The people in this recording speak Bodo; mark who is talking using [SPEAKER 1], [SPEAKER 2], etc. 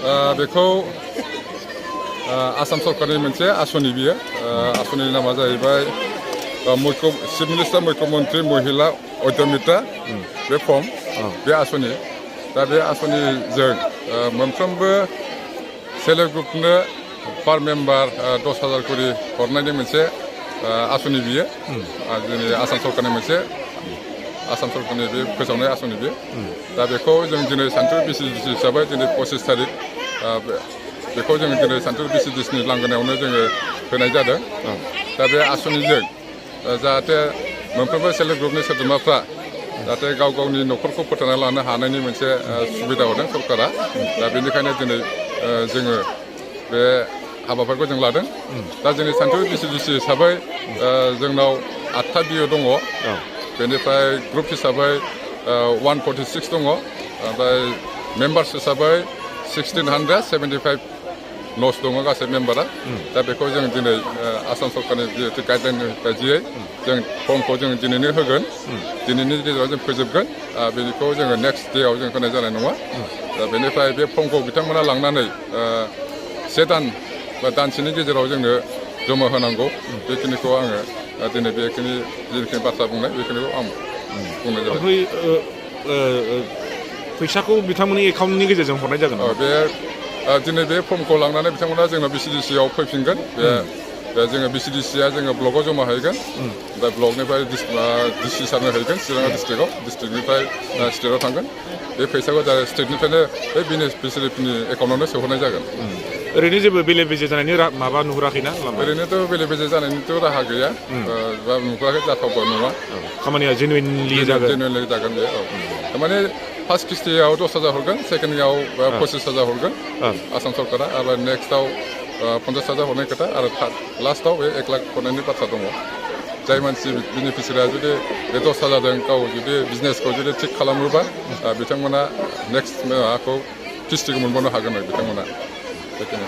[SPEAKER 1] बेखौ आसाम सरकारनि मोनसे आसनि बियो आसनिनि नामा जाहैबाय चिफ मिनिस्टार मुख्यमंत्री महिला उद्यमिता बे फर्म बे आसनि दा बे आसनिजों मोनफ्रोमबो सेल्फ हेल्प ग्रुपनो पार मेम्बार 10,000 करि हरनायनि मोनसे आसनि बियो जोंनि आसाम सरकारनि मोनसे आसाम सरकारनि बे फोसावनाय आसनि बियो दा बेखौ जों दिनै सानथौ VCDC हिसाबै दिनै 25 तारिख बेखौ जों दिनै सानथौ VCDCनि लांगोनायावनो जोङो होनाय जादों दा बे आसनिजों जाहाथे मोनफ्रोमबो सेल्फ हेल्प ग्रुपनि सोद्रोमाफ्रा जाहाथे गाव गावनि न'खरखौ फोथांना लानो हानायनि मोनसे सुबिदा हरदों सरकारा दा बेनिखायनो दिनै जोङो बे हाबाफारिखौ जों लादों दा जोंनि सानथौ VCDC हिसाबै जोंनाव 8था बिओ दङ बेनिफ्राय ग्रुप हिसाबै 146 दङ ओमफ्राय मेम्बार्स हिसाबै 1675 न'स दङ गासै मेम्बारा दा बेखौ जों दिनै आसाम सरकारनि जिहेतु गाइडलाइन बायदियै जों फर्मखौ जों दिनैनो होगोन दिनैनि गेजेराव जों फोजोबगोन बेखौ जोङो नेक्स्ट डेआव जों होनाय जानाय नङा दा बेनिफ्राय बे फर्मखौ बिथांमोना लांनानै 1 दान बा दानसेनि गेजेराव जोंनो जमा होनांगौ बेखिनिखौ आङो दिनै बेखिनि जिखिनि बाथ्रा बुंनाय बेखिनिखौ आं बुंनाय जाबाय
[SPEAKER 2] फैसाखौ बिथांमोननि एकाउन्टनि गेजेरजों हरनाय जागोन
[SPEAKER 1] बे दिनै बे फर्मखौ लांनानै बिथांमोना जोंनाव VCDCआव फैफिनगोन बे जोङो VCDCआ जोङो ब्लकआव जमा हैगोन ओमफ्राय ब्लकनिफ्राय DC सारनो हैगोन चिरां डिस्ट्रिक्टनिफ्राय स्टेटआव थांगोन बे फैसाखौ स्टेटनिफ्रायनो बे बेनिफिसियारिफोरनि एकाउन्टआवनो सोहरनाय जागोन
[SPEAKER 2] ओरैनो जेबो बेले बेजे जानायनि माबा नुहुराखैना
[SPEAKER 1] ओरैनोथ' बेले बेजे जानायनिथ' राहा गैया बा नुहुराखै जाथावबो नङा
[SPEAKER 2] खामानिया जेनुइनलि
[SPEAKER 1] जागोन बे थारमाने फार्स्ट किस्तियाव 10,000 हरगोन सेकेन्डआव 25,000 हरगोन आसाम सरकारा आरो नेक्स्टआव 50,000 हरनाय खोथा आरो लास्टआव बे 1 लाख हरनायनि बाथ्रा दङ जाय मानसि बेनिफिसियारिया जुदि बे 10,000जों गाव जुदि बिजनेसखौ जुदि थिग खालामोबा बिथांमोना नेक्स्ट माबाखौ किस्तिखौ मोनबावनो हागोन आरो बिथांमोना बेखिनि